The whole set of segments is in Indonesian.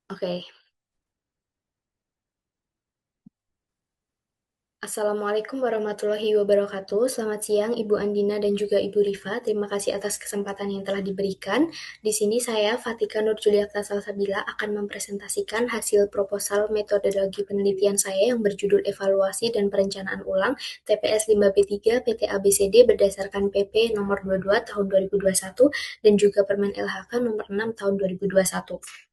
Oke. Assalamualaikum warahmatullahi wabarakatuh. Selamat siang Ibu Andina dan juga Ibu Rifa. Terima kasih atas kesempatan yang telah diberikan. Di sini saya, Fatika Nur Juliarta Salsabila, akan mempresentasikan hasil proposal metodologi penelitian saya yang berjudul Evaluasi dan Perencanaan Ulang TPS 5B3 PT ABCD berdasarkan PP nomor 22 tahun 2021 dan juga Permen LHK nomor 6 tahun 2021.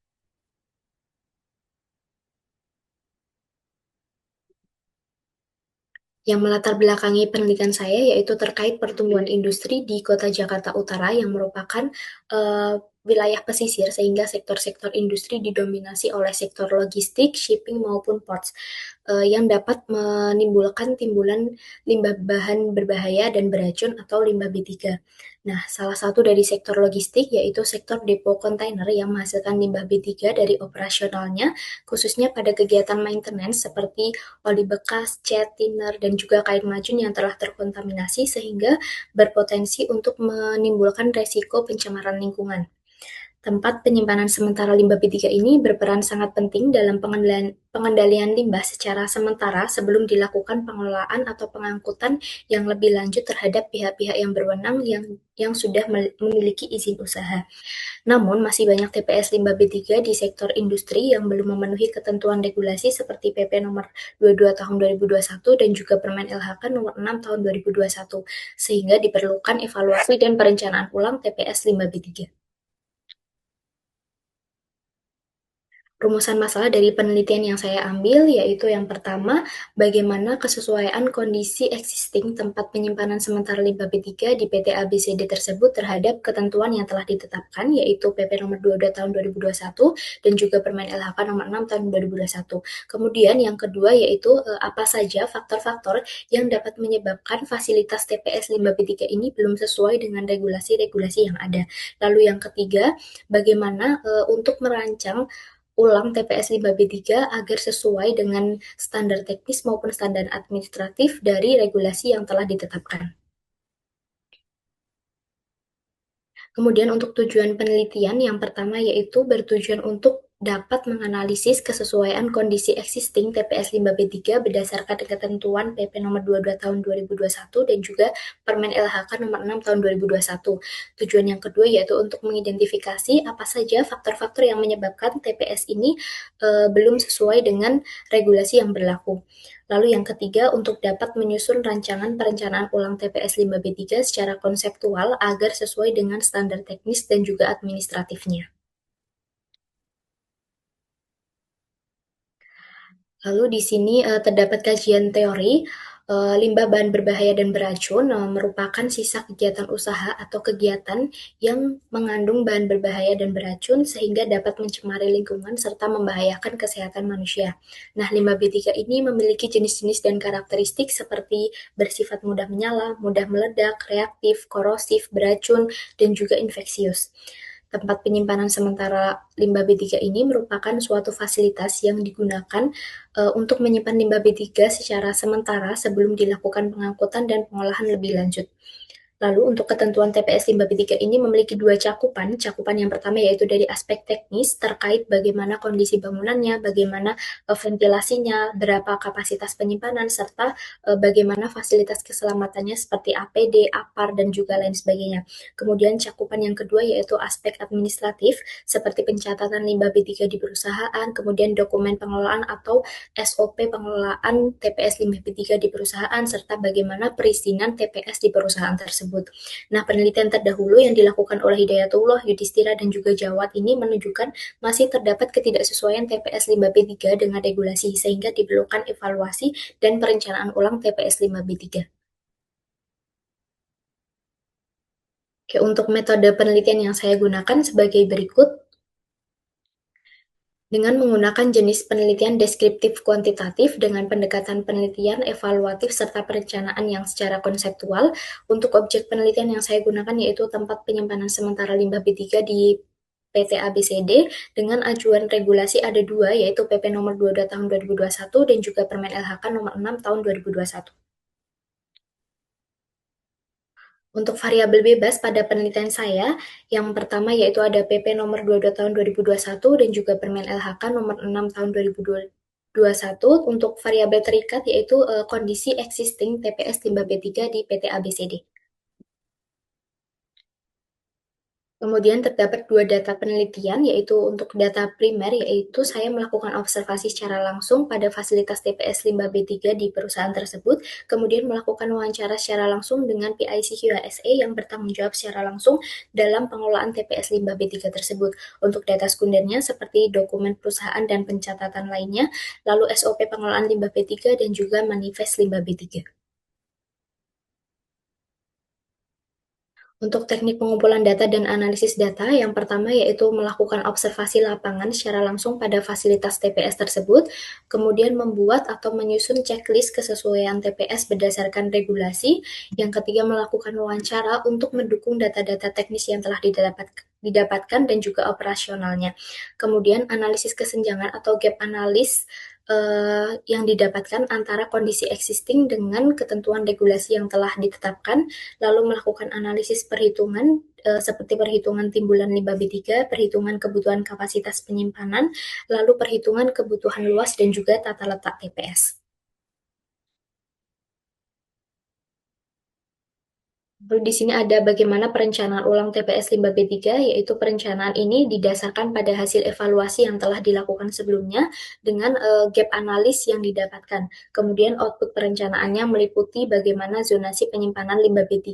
Yang melatar belakangi penelitian saya yaitu terkait pertumbuhan industri di Kota Jakarta Utara yang merupakan wilayah pesisir sehingga sektor-sektor industri didominasi oleh sektor logistik, shipping maupun ports yang dapat menimbulkan timbulan limbah bahan berbahaya dan beracun atau limbah B3. Nah, salah satu dari sektor logistik yaitu sektor depo kontainer yang menghasilkan limbah B3 dari operasionalnya, khususnya pada kegiatan maintenance seperti oli bekas, cat, thinner, dan juga kain macun yang telah terkontaminasi sehingga berpotensi untuk menimbulkan resiko pencemaran lingkungan. Tempat penyimpanan sementara limbah B3 ini berperan sangat penting dalam pengendalian limbah secara sementara sebelum dilakukan pengelolaan atau pengangkutan yang lebih lanjut terhadap pihak-pihak yang berwenang yang sudah memiliki izin usaha. Namun, masih banyak TPS limbah B3 di sektor industri yang belum memenuhi ketentuan regulasi seperti PP nomor 22 tahun 2021 dan juga Permen LHK nomor 6 tahun 2021, sehingga diperlukan evaluasi dan perencanaan ulang TPS limbah B3. Rumusan masalah dari penelitian yang saya ambil yaitu yang pertama, bagaimana kesesuaian kondisi existing tempat penyimpanan sementara limbah B3 di PT ABCD tersebut terhadap ketentuan yang telah ditetapkan yaitu PP nomor 22 tahun 2021 dan juga Permen LHK nomor 6 tahun 2021. Kemudian yang kedua yaitu apa saja faktor-faktor yang dapat menyebabkan fasilitas TPS limbah B3 ini belum sesuai dengan regulasi-regulasi yang ada. Lalu yang ketiga, bagaimana untuk merancang ulang TPS 5B3 agar sesuai dengan standar teknis maupun standar administratif dari regulasi yang telah ditetapkan. Kemudian untuk tujuan penelitian yang pertama yaitu bertujuan untuk dapat menganalisis kesesuaian kondisi existing TPS 5B3 berdasarkan ketentuan PP nomor 22 tahun 2021 dan juga Permen LHK nomor 6 tahun 2021. Tujuan yang kedua yaitu untuk mengidentifikasi apa saja faktor-faktor yang menyebabkan TPS ini belum sesuai dengan regulasi yang berlaku. Lalu yang ketiga, untuk dapat menyusun rancangan perencanaan ulang TPS 5B3 secara konseptual agar sesuai dengan standar teknis dan juga administratifnya. Lalu di sini terdapat kajian teori limbah bahan berbahaya dan beracun merupakan sisa kegiatan usaha atau kegiatan yang mengandung bahan berbahaya dan beracun sehingga dapat mencemari lingkungan serta membahayakan kesehatan manusia. Nah, limbah B3 ini memiliki jenis-jenis dan karakteristik seperti bersifat mudah menyala, mudah meledak, reaktif, korosif, beracun, dan juga infeksius. Tempat penyimpanan sementara limbah B3 ini merupakan suatu fasilitas yang digunakan untuk menyimpan limbah B3 secara sementara sebelum dilakukan pengangkutan dan pengolahan lebih lanjut. Lalu untuk ketentuan TPS limbah B3 ini memiliki dua cakupan. Cakupan yang pertama yaitu dari aspek teknis terkait bagaimana kondisi bangunannya, bagaimana ventilasinya, berapa kapasitas penyimpanan, serta bagaimana fasilitas keselamatannya seperti APD, APAR, dan juga lain sebagainya. Kemudian cakupan yang kedua yaitu aspek administratif seperti pencatatan limbah B3 di perusahaan, kemudian dokumen pengelolaan atau SOP pengelolaan TPS limbah B3 di perusahaan, serta bagaimana perizinan TPS di perusahaan tersebut. Nah, penelitian terdahulu yang dilakukan oleh Hidayatullah, Yudhistira, dan juga Jawad ini menunjukkan masih terdapat ketidaksesuaian TPS limbah B3 dengan regulasi, sehingga diperlukan evaluasi dan perencanaan ulang TPS limbah B3. Oke, untuk metode penelitian yang saya gunakan sebagai berikut. Dengan menggunakan jenis penelitian deskriptif kuantitatif dengan pendekatan penelitian evaluatif serta perencanaan yang secara konseptual, untuk objek penelitian yang saya gunakan yaitu tempat penyimpanan sementara limbah B3 di PT ABCD dengan ajuan regulasi ada dua, yaitu PP nomor 22 tahun 2021 dan juga Permen LHK nomor 6 tahun 2021. Untuk variabel bebas pada penelitian saya, yang pertama yaitu ada PP nomor 22 tahun 2021 dan juga Permen LHK nomor 6 tahun 2021 untuk variabel terikat yaitu kondisi existing TPS limbah B3 di PT ABCD. Kemudian terdapat dua data penelitian, yaitu untuk data primer, yaitu saya melakukan observasi secara langsung pada fasilitas TPS limbah B3 di perusahaan tersebut, kemudian melakukan wawancara secara langsung dengan PIC USA yang bertanggung jawab secara langsung dalam pengelolaan TPS limbah B3 tersebut. Untuk data sekundernya seperti dokumen perusahaan dan pencatatan lainnya, lalu SOP pengelolaan limbah B3 dan juga manifest limbah B3. Untuk teknik pengumpulan data dan analisis data, yang pertama yaitu melakukan observasi lapangan secara langsung pada fasilitas TPS tersebut, kemudian membuat atau menyusun checklist kesesuaian TPS berdasarkan regulasi, yang ketiga melakukan wawancara untuk mendukung data-data teknis yang telah didapatkan dan juga operasionalnya. Kemudian analisis kesenjangan atau gap analis yang didapatkan antara kondisi existing dengan ketentuan regulasi yang telah ditetapkan, lalu melakukan analisis perhitungan seperti perhitungan timbulan limbah B3, perhitungan kebutuhan kapasitas penyimpanan, lalu perhitungan kebutuhan luas dan juga tata letak TPS. Lalu di sini ada bagaimana perencanaan ulang TPS limbah B3, yaitu perencanaan ini didasarkan pada hasil evaluasi yang telah dilakukan sebelumnya dengan gap analis yang didapatkan. Kemudian output perencanaannya meliputi bagaimana zonasi penyimpanan limbah B3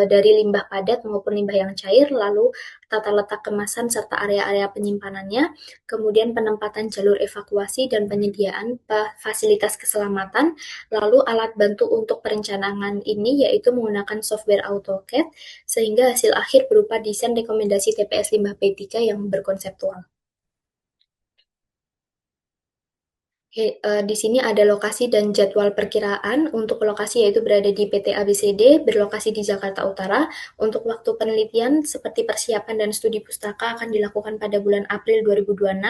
dari limbah padat maupun limbah yang cair, lalu tata letak kemasan serta area-area penyimpanannya, kemudian penempatan jalur evakuasi dan penyediaan fasilitas keselamatan. Lalu alat bantu untuk perencanaan ini yaitu menggunakan software AutoCAD sehingga hasil akhir berupa desain rekomendasi TPS limbah B3 yang berkonseptual. Oke, di sini ada lokasi dan jadwal perkiraan. Untuk lokasi yaitu berada di PT ABCD, berlokasi di Jakarta Utara. Untuk waktu penelitian seperti persiapan dan studi pustaka akan dilakukan pada bulan April 2026.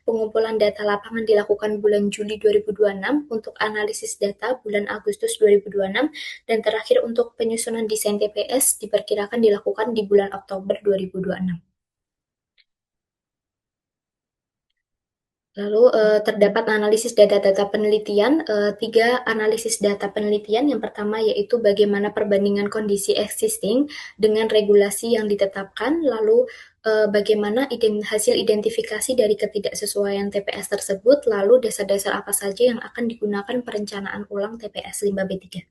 Pengumpulan data lapangan dilakukan bulan Juli 2026. Untuk analisis data bulan Agustus 2026. Dan terakhir untuk penyusunan desain TPS diperkirakan dilakukan di bulan Oktober 2026. Lalu terdapat analisis data-data penelitian, tiga analisis data penelitian. Yang pertama yaitu bagaimana perbandingan kondisi existing dengan regulasi yang ditetapkan, lalu bagaimana hasil identifikasi dari ketidaksesuaian TPS tersebut, lalu dasar-dasar apa saja yang akan digunakan perencanaan ulang TPS limbah B3.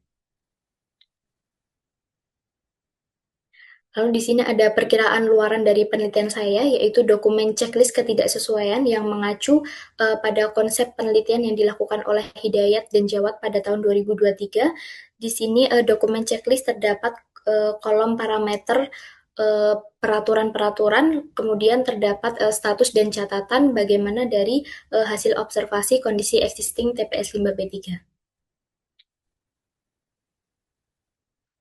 Lalu di sini ada perkiraan luaran dari penelitian saya, yaitu dokumen checklist ketidaksesuaian yang mengacu pada konsep penelitian yang dilakukan oleh Hidayat dan Jawad pada tahun 2023. Di sini dokumen checklist terdapat kolom parameter peraturan-peraturan, kemudian terdapat status dan catatan bagaimana dari hasil observasi kondisi existing TPS limbah B3.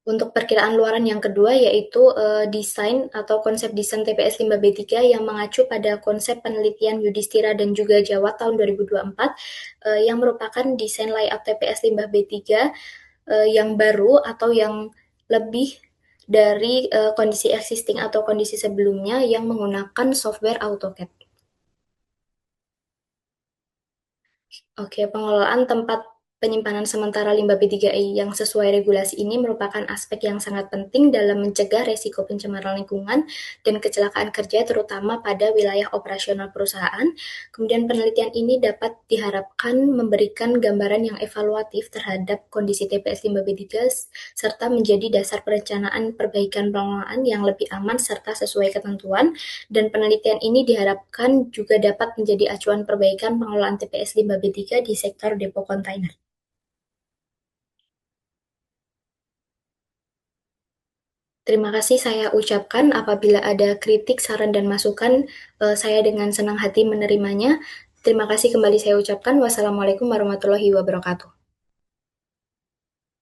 Untuk perkiraan luaran yang kedua yaitu desain atau konsep desain TPS limbah B3 yang mengacu pada konsep penelitian Yudhistira dan juga Jawa tahun 2024 yang merupakan desain layout TPS limbah B3 yang baru atau yang lebih dari kondisi existing atau kondisi sebelumnya yang menggunakan software AutoCAD. Oke, pengelolaan tempat penyimpanan sementara limbah B3I yang sesuai regulasi ini merupakan aspek yang sangat penting dalam mencegah resiko pencemaran lingkungan dan kecelakaan kerja terutama pada wilayah operasional perusahaan. Kemudian penelitian ini dapat diharapkan memberikan gambaran yang evaluatif terhadap kondisi TPS limbah B3 serta menjadi dasar perencanaan perbaikan pengelolaan yang lebih aman serta sesuai ketentuan, dan penelitian ini diharapkan juga dapat menjadi acuan perbaikan pengelolaan TPS limbah B3 di sektor depo kontainer. Terima kasih saya ucapkan. Apabila ada kritik, saran, dan masukan, saya dengan senang hati menerimanya. Terima kasih kembali saya ucapkan. Wassalamualaikum warahmatullahi wabarakatuh.